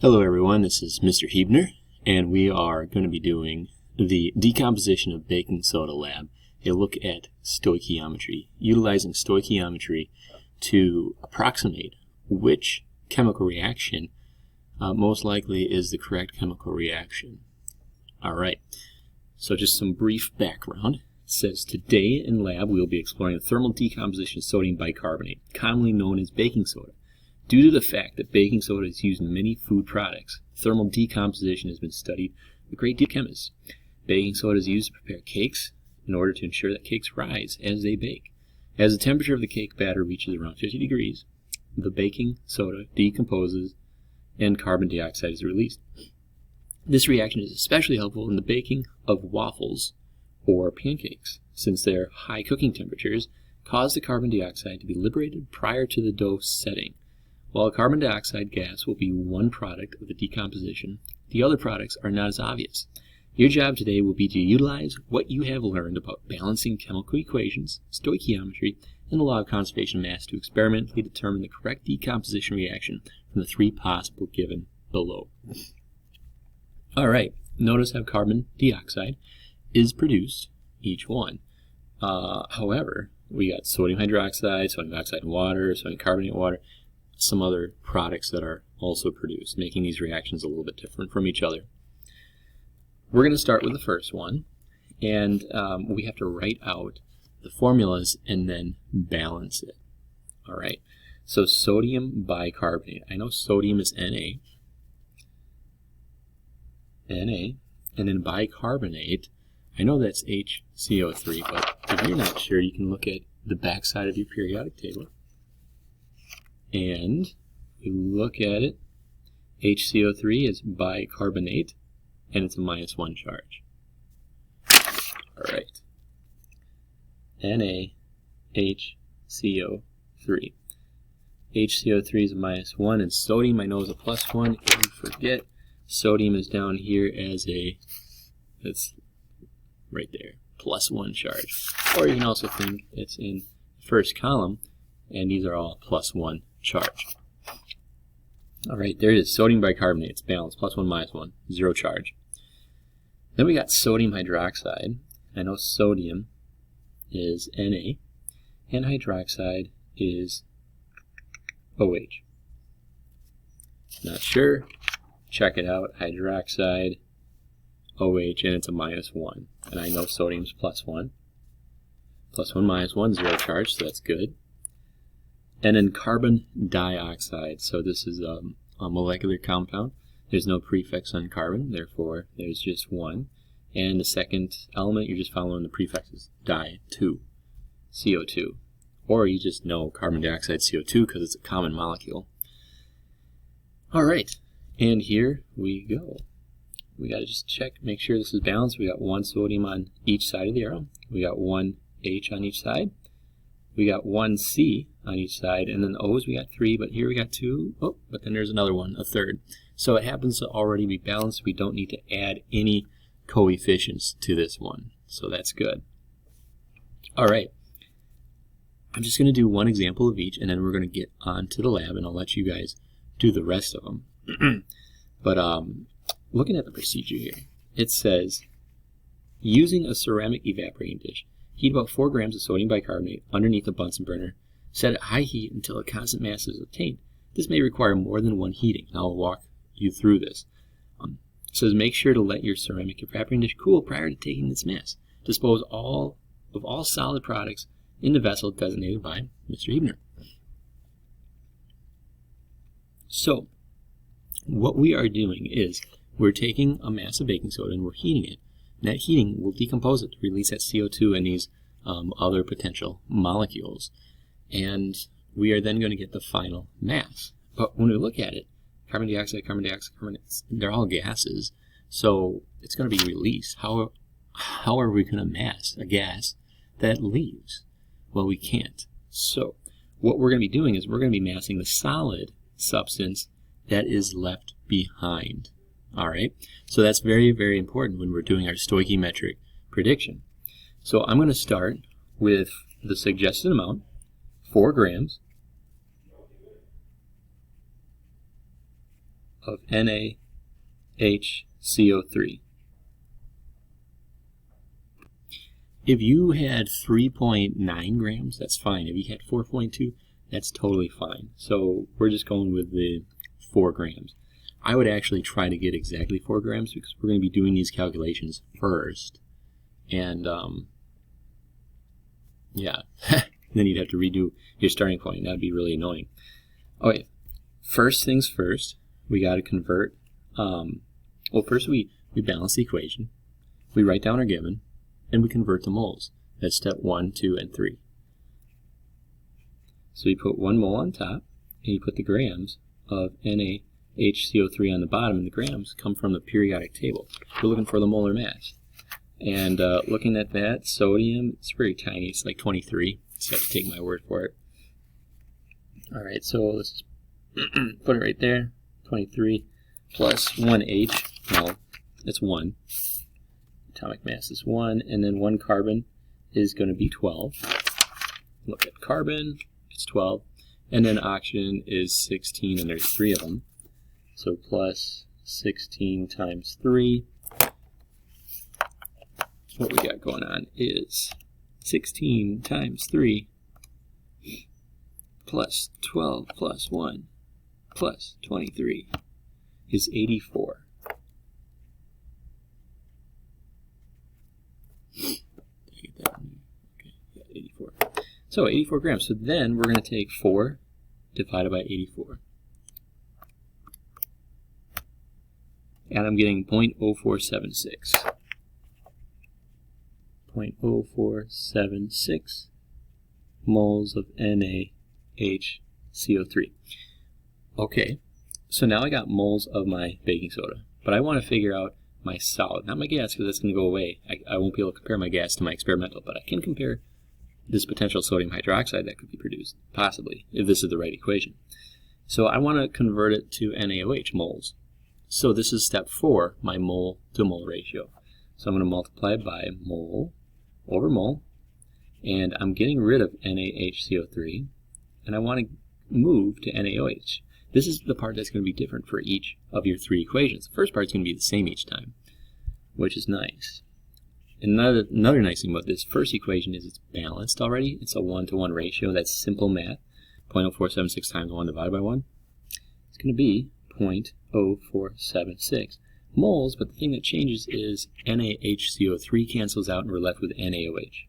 Hello everyone, this is Mr. Hebner, and we are going to be doing the Decomposition of Baking Soda Lab, a look at stoichiometry, utilizing stoichiometry to approximate which chemical reaction most likely is the correct chemical reaction. Alright, so just some brief background. It says, today in lab we will be exploring the thermal decomposition of sodium bicarbonate, commonly known as baking soda. Due to the fact that baking soda is used in many food products, thermal decomposition has been studied with a great deal of chemists. Baking soda is used to prepare cakes in order to ensure that cakes rise as they bake. As the temperature of the cake batter reaches around 50 degrees, the baking soda decomposes and carbon dioxide is released. This reaction is especially helpful in the baking of waffles or pancakes, since their high cooking temperatures cause the carbon dioxide to be liberated prior to the dough setting. While carbon dioxide gas will be one product of the decomposition, the other products are not as obvious. Your job today will be to utilize what you have learned about balancing chemical equations, stoichiometry, and the law of conservation of mass to experimentally determine the correct decomposition reaction from the three possible given below. Alright, notice how carbon dioxide is produced, each one. However, we got sodium hydroxide, sodium dioxide in water, sodium carbonate in water, some other products that are also produced, making these reactions a little bit different from each other. We're going to start with the first one, and we have to write out the formulas and then balance it. Alright, so sodium bicarbonate. I know sodium is Na, and then bicarbonate, I know that's HCO3, but if you're not sure, you can look at the back side of your periodic table. And you look at it, HCO3 is bicarbonate, and it's a -1 charge. Alright. NaHCO3. HCO3 is a -1, and sodium I know is a +1. If you forget, sodium is down here as that's right there, +1 charge. Or you can also think it's in the first column, and these are all +1 charge. Alright, there it is, sodium bicarbonate, it's balanced, +1, -1, 0 charge. Then we got sodium hydroxide. I know sodium is Na, and hydroxide is OH. Not sure? Check it out, hydroxide, OH, and it's a -1. And I know sodium's +1. +1, -1, 0 charge, so that's good. And then carbon dioxide, so this is a molecular compound. There's no prefix on carbon, therefore there's just one. And the second element, you're just following the prefixes, di-2, CO2. Or you just know carbon dioxide, CO2, because it's a common molecule. Alright, and here we go. We got to just check, make sure this is balanced. We got one sodium on each side of the arrow. We got one H on each side. We got one C on each side, and then O's we got 3, but here we got 2. Oh, but then there's another one, a third. So it happens to already be balanced. We don't need to add any coefficients to this one. So that's good. Alright. I'm just going to do one example of each, and then we're going to get on to the lab, and I'll let you guys do the rest of them. But looking at the procedure here, it says, using a ceramic evaporating dish, heat about 4 grams of sodium bicarbonate underneath a Bunsen burner. Set at high heat until a constant mass is obtained. This may require more than one heating. I'll walk you through this. It says make sure to let your ceramic evaporating dish cool prior to taking this mass. Dispose of all solid products in the vessel designated by Mr. Hebner. So, what we are doing is we're taking a mass of baking soda and we're heating it. And that heating will decompose it to release that CO2 and these other potential molecules. And we are then going to get the final mass. But when we look at it, carbon dioxide, they're all gases. So it's going to be released. How are we going to mass a gas that leaves? Well, we can't. So what we're going to be doing is we're going to be massing the solid substance that is left behind. Alright, so that's very, very important when we're doing our stoichiometric prediction. So I'm going to start with the suggested amount, 4 grams. of NaHCO3. If you had 3.9 grams, that's fine. If you had 4.2, that's totally fine. So we're just going with the 4 grams. I would actually try to get exactly 4 grams because we're going to be doing these calculations first. And, yeah, then you'd have to redo your starting point. That would be really annoying. Okay, first things first, we got to convert. Well, first we balance the equation. We write down our given, and we convert to moles. That's step 1, 2, and 3. So you put 1 mole on top, and you put the grams of NaHCO3 on the bottom, and the grams come from the periodic table. We're looking for the molar mass. And looking at that, sodium, it's very tiny. It's like 23. So you have to take my word for it. All right, so let's just put it right there. 23 plus 1H. No, it's 1. Atomic mass is 1. And then 1 carbon is going to be 12. Look at carbon. It's 12. And then oxygen is 16, and there's 3 of them. So plus 16 times 3. What we got going on is 16 times 3 plus 12 plus 1 plus 23 is 84. Did I get that in there? Okay, yeah, 84. So 84 grams. So then we're going to take 4 divided by 84. And I'm getting 0.0476. 0.0476 moles of NaHCO3. Okay, so now I got moles of my baking soda, but I want to figure out my solid, not my gas, because that's going to go away. I won't be able to compare my gas to my experimental, but I can compare this potential sodium hydroxide that could be produced, possibly, if this is the right equation. So I want to convert it to NaOH moles. So this is step 4, my mole to mole ratio. So I'm going to multiply by mole over mole, and I'm getting rid of NaHCO3, and I want to move to NaOH. This is the part that's going to be different for each of your 3 equations. The first part is going to be the same each time, which is nice. Another nice thing about this first equation is it's balanced already. It's a 1-to-1 ratio. That's simple math. 0.0476 times 1 divided by 1. It's going to be 0.0476 moles, but the thing that changes is NaHCO3 cancels out and we're left with NaOH.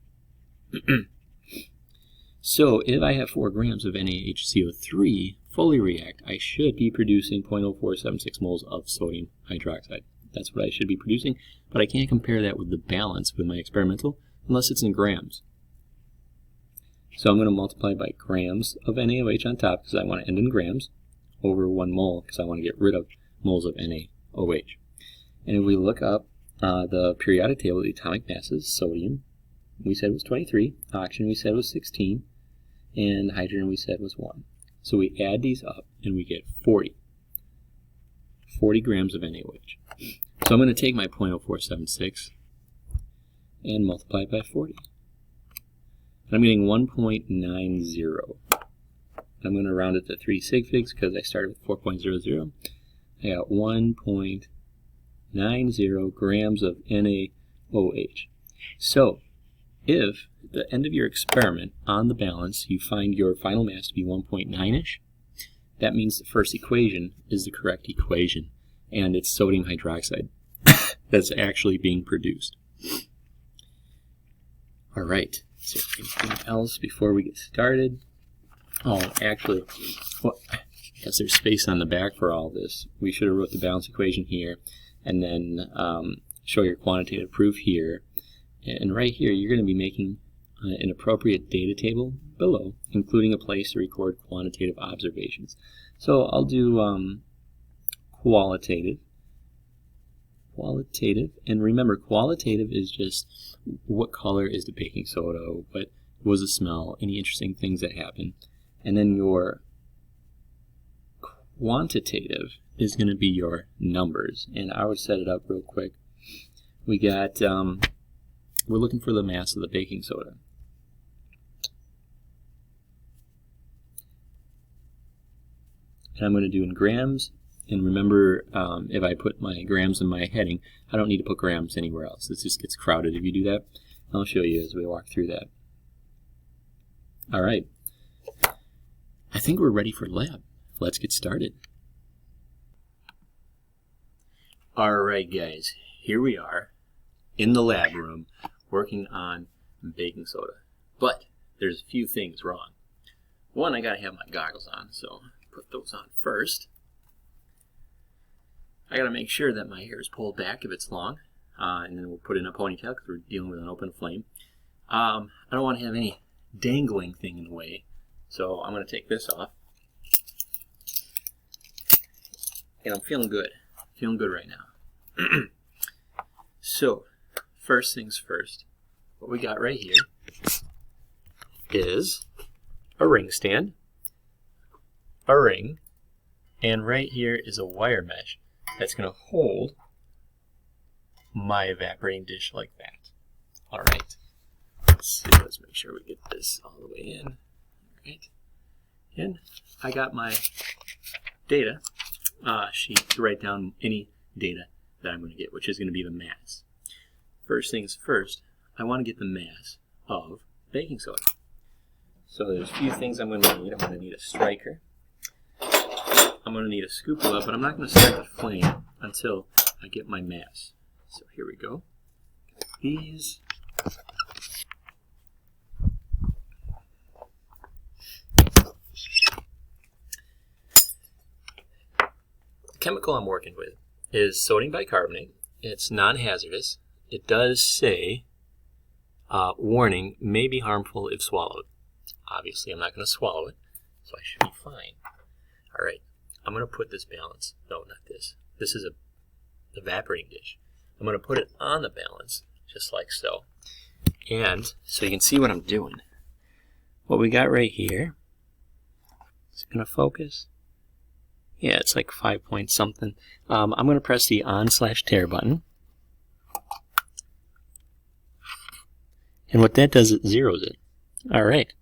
So if I have 4 grams of NaHCO3 fully react, I should be producing 0.0476 moles of sodium hydroxide. That's what I should be producing, but I can't compare that with the balance with my experimental unless it's in grams. So I'm going to multiply by grams of NaOH on top because I want to end in grams over 1 mole because I want to get rid of moles of NaOH. And if we look up the periodic table, the atomic masses, sodium, we said was 23, oxygen we said was 16, and hydrogen we said was 1. So we add these up and we get 40 grams of NaOH. So I'm going to take my 0.0476 and multiply it by 40. And I'm getting 1.90. I'm going to round it to 3 sig figs because I started with 4.00. I got 1.90 grams of NaOH. So if at the end of your experiment on the balance you find your final mass to be 1.9-ish, that means the first equation is the correct equation, and it's sodium hydroxide that's actually being produced. All right, is there anything else before we get started? Oh, actually, well, as there's space on the back for all this, we should have wrote the balance equation here, and then show your quantitative proof here. And right here, you're going to be making an appropriate data table below, including a place to record quantitative observations. So I'll do qualitative, and remember, qualitative is just what color is the baking soda, what was the smell, any interesting things that happen. And then your quantitative is going to be your numbers. And I would set it up real quick. We got, we're looking for the mass of the baking soda. And I'm going to do in grams And remember, if I put my grams in my heading, I don't need to put grams anywhere else. This just gets crowded if you do that. I'll show you as we walk through that. All right. I think we're ready for lab. Let's get started. All right, guys. Here we are in the lab room working on baking soda. But there's a few things wrong. One, I got to have my goggles on, so put those on first. I got to make sure that my hair is pulled back if it's long, and then we'll put it in a ponytail because we're dealing with an open flame. I don't want to have any dangling thing in the way, so I'm going to take this off. And I'm feeling good. Feeling good right now. So, first things first. What we got right here is a ring stand, a ring, and right here is a wire mesh that's going to hold my evaporating dish like that. All right. Let's make sure we get this all the way in. All right. And I got my data sheet to write down any data that I'm going to get, which is going to be the mass. First things first, I want to get the mass of baking soda. So there's a few things I'm going to need. I'm going to need a striker. I'm going to need a scoopula, but I'm not going to start the flame until I get my mass. So here we go. These. The chemical I'm working with is sodium bicarbonate. It's non-hazardous. It does say, warning, may be harmful if swallowed. Obviously, I'm not going to swallow it, so I should be fine. All right, I'm going to put this balance. No, not this. This is a evaporating dish. I'm going to put it on the balance, just like so. And so you can see what I'm doing. What we got right here, is it going to focus? Yeah, it's like 5 point something. I'm going to press the on/tear button. And what that does, it zeroes it. All right.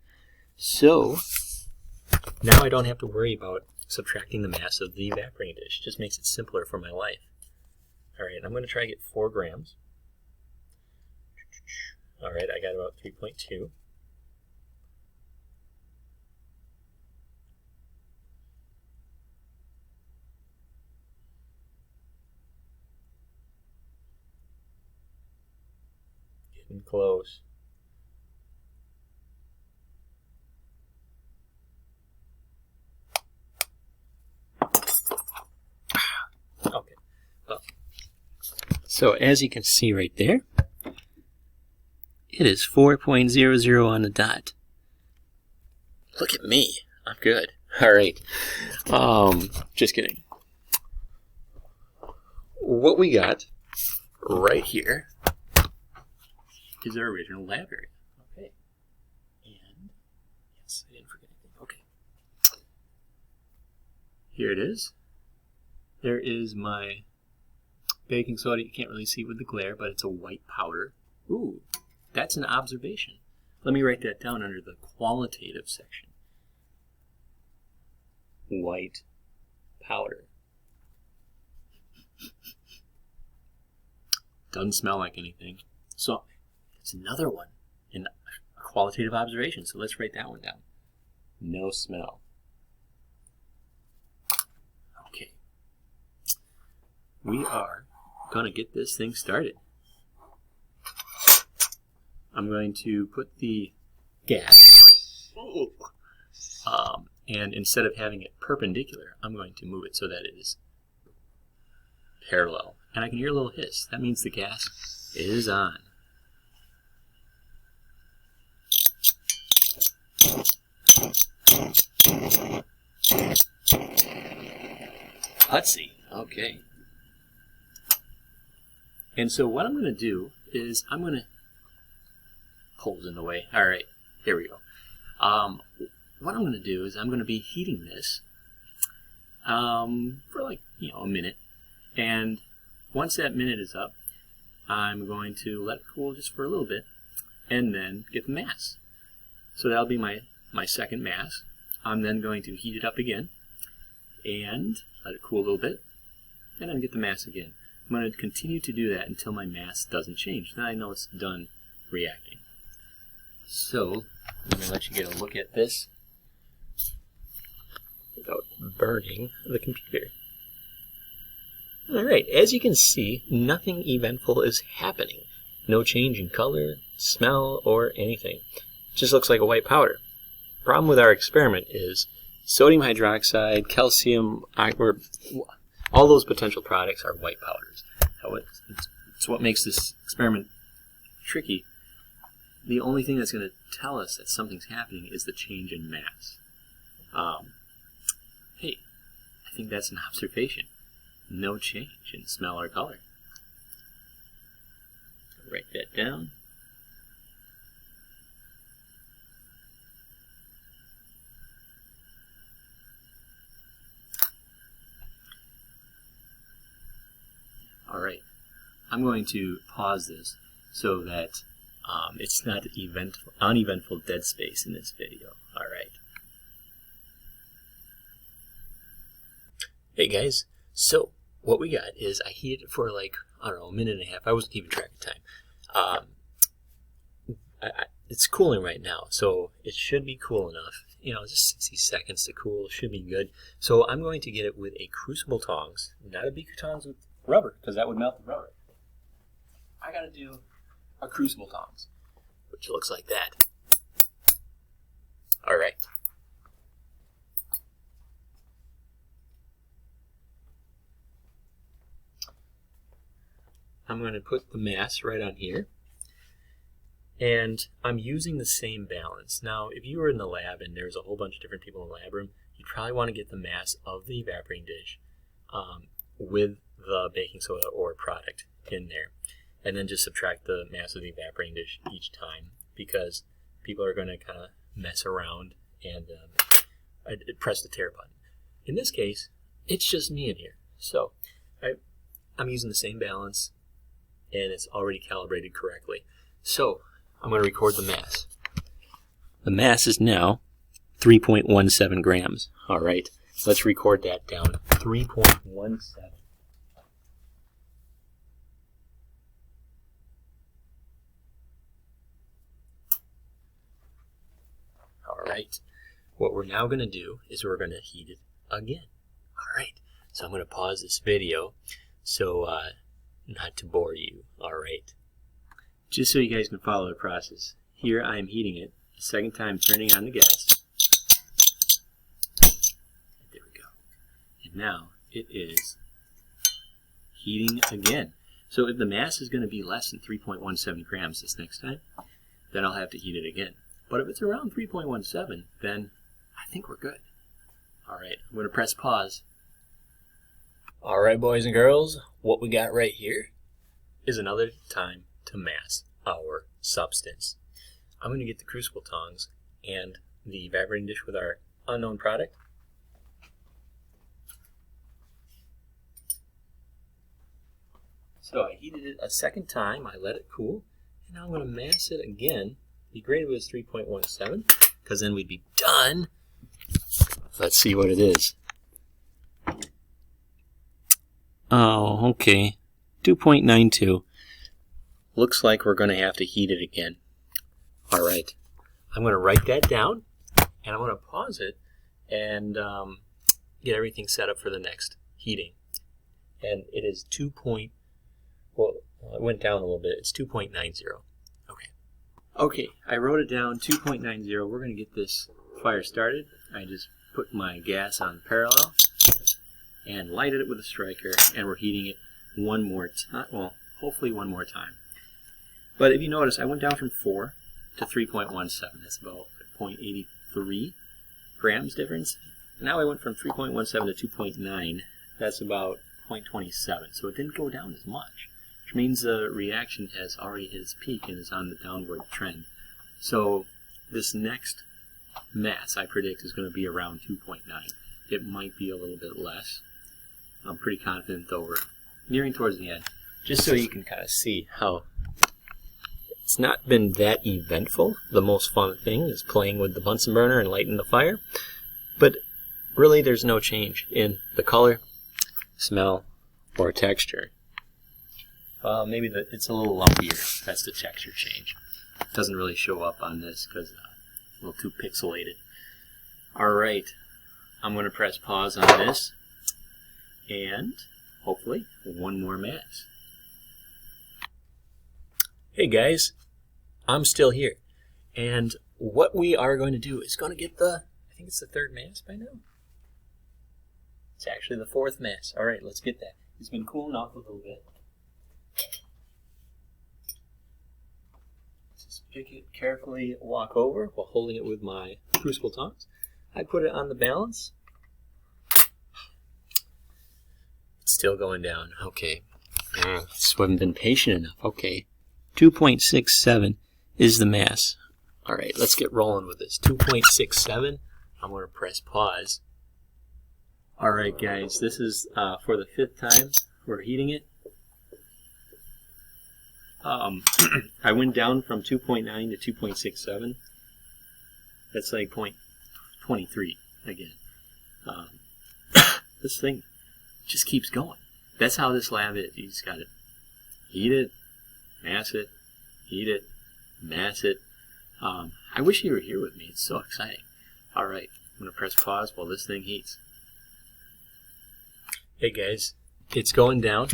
So now I don't have to worry about subtracting the mass of the evaporating dish. It just makes it simpler for my life. All right, I'm going to try to get 4 grams. All right, I got about 3.2. Getting close. Okay. Well, so as you can see right there, it is 4.00 on the dot. Look at me. I'm good. All right. Just kidding. What we got right here is our original lab area. Okay. And yes, I didn't forget anything. Okay. Here it is. There is my baking soda. You can't really see with the glare, but it's a white powder. Ooh, that's an observation. Let me write that down under the qualitative section. White powder. Doesn't smell like anything. So it's another one, a qualitative observation. So let's write that one down. No smell. Okay. We are going to get this thing started. I'm going to put the gas, and instead of having it perpendicular, I'm going to move it so that it is parallel. And I can hear a little hiss. That means the gas is on. Let's see. Okay. And so what I'm going to do is I'm going to holes in the way. All right, here we go. What I'm going to do is I'm going to be heating this for like, a minute. And once that minute is up, I'm going to let it cool just for a little bit and then get the mass. So that'll be my second mass. I'm then going to heat it up again. and let it cool a little bit, and then get the mass again. I'm going to continue to do that until my mass doesn't change. Then I know it's done reacting. So, I'm going to let you get a look at this without burning the computer. Alright, as you can see, nothing eventful is happening. No change in color, smell, or anything. It just looks like a white powder. The problem with our experiment is sodium hydroxide, calcium, all those potential products are white powders. It's what makes this experiment tricky. The only thing that's going to tell us that something's happening is the change in mass. Hey, I think that's an observation. No change in smell or color. Write that down. Alright, I'm going to pause this so that it's not uneventful dead space in this video. Alright. Hey guys, so what we got is I heated it for like, I don't know, a minute and a half. I wasn't keeping track of time. It's cooling right now, so it should be cool enough. You know, just 60 seconds to cool should be good. So I'm going to get it with a crucible tongs, not a beaker tongs with rubber, because that would melt the rubber. I gotta do a crucible tongs, which looks like that. Alright. I'm going to put the mass right on here, and I'm using the same balance. Now, if you were in the lab and there's a whole bunch of different people in the lab room, you'd probably want to get the mass of the evaporating dish with the baking soda or product in there, and then just subtract the mass of the evaporating dish each time, because people are going to kind of mess around and press the tare button. In this case, it's just me in here, so I'm using the same balance, and it's already calibrated correctly. So I'm going to record the mass. The mass is now 3.17 grams. All right, let's record that down. 3.17. All right, what we're now going to do is we're going to heat it again. All right, so I'm going to pause this video so not to bore you. All right, just so you guys can follow the process. Here I am heating it a second time, turning on the gas. There we go. And now it is heating again. So if the mass is going to be less than 3.17 grams this next time, then I'll have to heat it again. But if it's around 3.17, then I think we're good. All right, I'm going to press pause. All right, boys and girls, what we got right here is another time to mass our substance. I'm going to get the crucible tongs and the evaporating dish with our unknown product. So I heated it a second time, I let it cool, and now I'm going to mass it again. Be great if it was 3.17, because then we'd be done. Let's see what it is. Oh, okay. 2.92. Looks like we're going to have to heat it again. All right. I'm going to write that down, and I'm going to pause it and get everything set up for the next heating. And it is well, it went down a little bit. It's 2.90. Okay, I wrote it down, 2.90. We're going to get this fire started. I just put my gas on parallel and lighted it with a striker, and we're heating it one more time. Well, hopefully one more time. But if you notice, I went down from 4 to 3.17. That's about 0.83 grams difference. Now I went from 3.17 to 2.9. That's about 0.27. So it didn't go down as much, which means the reaction has already hit its peak and is on the downward trend. So this next mass, I predict, is going to be around 2.9. It might be a little bit less. I'm pretty confident, though we're nearing towards the end. Just so you can kind of see how it's not been that eventful. The most fun thing is playing with the Bunsen burner and lighting the fire. But really there's no change in the color, smell, or texture. Maybe it's a little lumpier. That's the texture change. It doesn't really show up on this because it's a little too pixelated. Alright, I'm going to press pause on this, and hopefully one more mass. Hey guys, I'm still here, and what we are going to do is going to get I think it's the third mass by now. It's actually the fourth mass. Alright, let's get that. It's been cooling off a little bit. Just pick it carefully, walk over while holding it with my crucible tongs. I put it on the balance. It's still going down. Okay. This hasn't been patient enough. Okay. 2.67 is the mass. Alright, let's get rolling with this. 2.67. I'm going to press pause. Alright guys, this is for the 5th time we're heating it. I went down from 2.9 to 2.67. That's like 0.23 again. This thing just keeps going. That's how this lab is. You just got to heat it, mass it, heat it, mass it. I wish you were here with me. It's so exciting. Alright, I'm going to press pause while this thing heats. Hey guys, it's going down.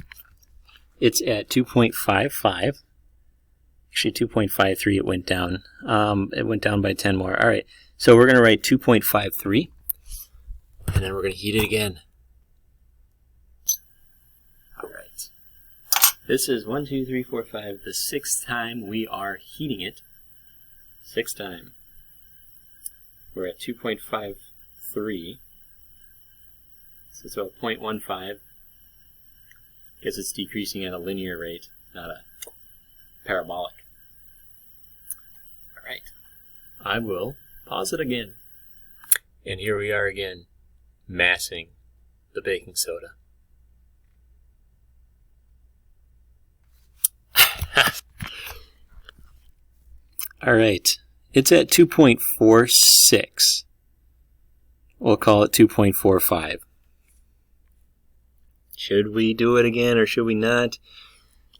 It's at 2.55. Actually 2.53 it went down. It went down by 10 more. Alright, so we're going to write 2.53. And then we're going to heat it again. Alright. This is 1, 2, 3, 4, 5, the 6th time we are heating it. 6th time. We're at 2.53. So it's about 0.15. Because it's decreasing at a linear rate, not a parabolic. Alright. I will pause it again. And here we are again, massing the baking soda. Alright. It's at 2.46. We'll call it 2.45. Should we do it again or should we not?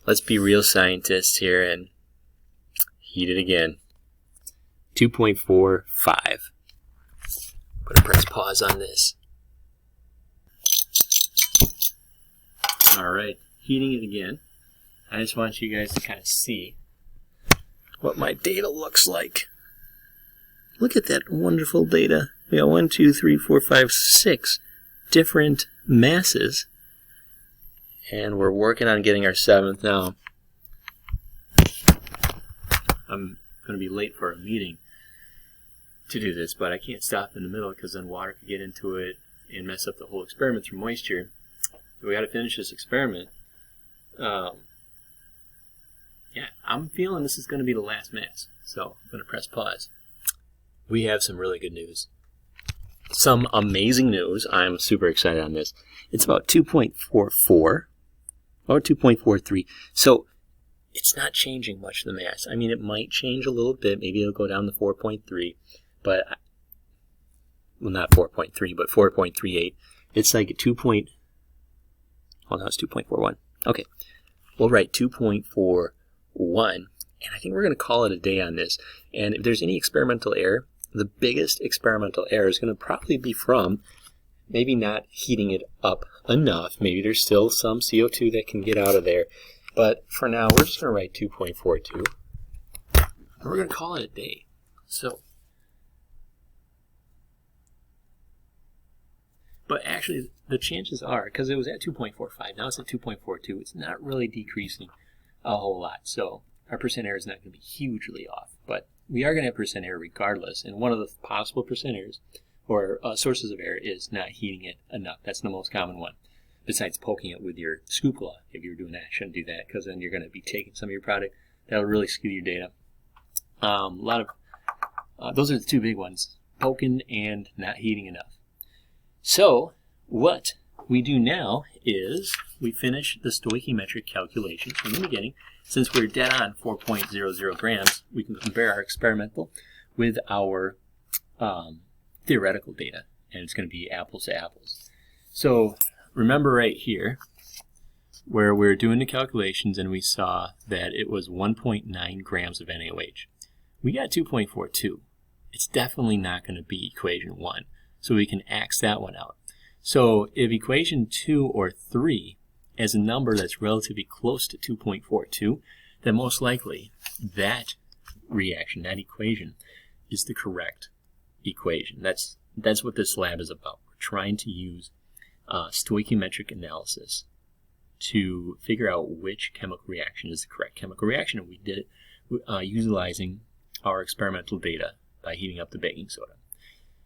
Let's be real scientists here and heat it again. 2.45. I'm going to press pause on this. Alright, heating it again. I just want you guys to kind of see what my data looks like. Look at that wonderful data. We got 1, 2, 3, 4, 5, 6 different masses. And we're working on getting our 7th now. I'm going to be late for a meeting to do this, but I can't stop in the middle because then water could get into it and mess up the whole experiment through moisture. So we got to finish this experiment. Yeah, I'm feeling this is going to be the last mass. So I'm going to press pause. We have some really good news. Some amazing news. I'm super excited on this. It's about 2.44. Or 2.43. So it's not changing much the mass. I mean, it might change a little bit. Maybe it'll go down to 4.3. But, well, not 4.3, but 4.38. It's like 2. Oh, no, it's 2.41. Okay. We'll write 2.41. And I think we're going to call it a day on this. And if there's any experimental error, the biggest experimental error is going to probably be from maybe not heating it up enough. Maybe there's still some CO2 that can get out of there. But for now, we're just going to write 2.42. And we're going to call it a day. So, but actually, the chances are, because it was at 2.45, now it's at 2.42, it's not really decreasing a whole lot. So our percent error is not going to be hugely off. But we are going to have percent error regardless. And one of the possible percent errors or sources of error is not heating it enough. That's the most common one. Besides poking it with your scoopula. If you're doing that, shouldn't do that because then you're going to be taking some of your product. That'll really skew your data. Those are the two big ones. Poking and not heating enough. So what we do now is we finish the stoichiometric calculation from the beginning. Since we're dead on 4.00 grams, we can compare our experimental with our theoretical data and it's going to be apples to apples. So remember right here where we're doing the calculations and we saw that it was 1.9 grams of NaOH. We got 2.42. It's definitely not going to be equation 1, so we can X that one out. So if equation 2 or 3 is a number that's relatively close to 2.42, then most likely that reaction, that equation, is the correct equation. That's what this lab is about. We're trying to use stoichiometric analysis to figure out which chemical reaction is the correct chemical reaction, and we did it utilizing our experimental data by heating up the baking soda.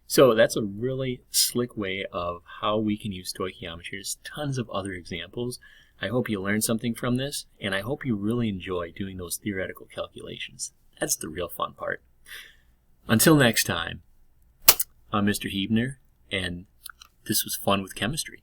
So that's a really slick way of how we can use stoichiometry. There's tons of other examples. I hope you learned something from this, and I hope you really enjoy doing those theoretical calculations. That's the real fun part. Until next time, I'm Mr. Huebner, and this was Fun with Chemistry.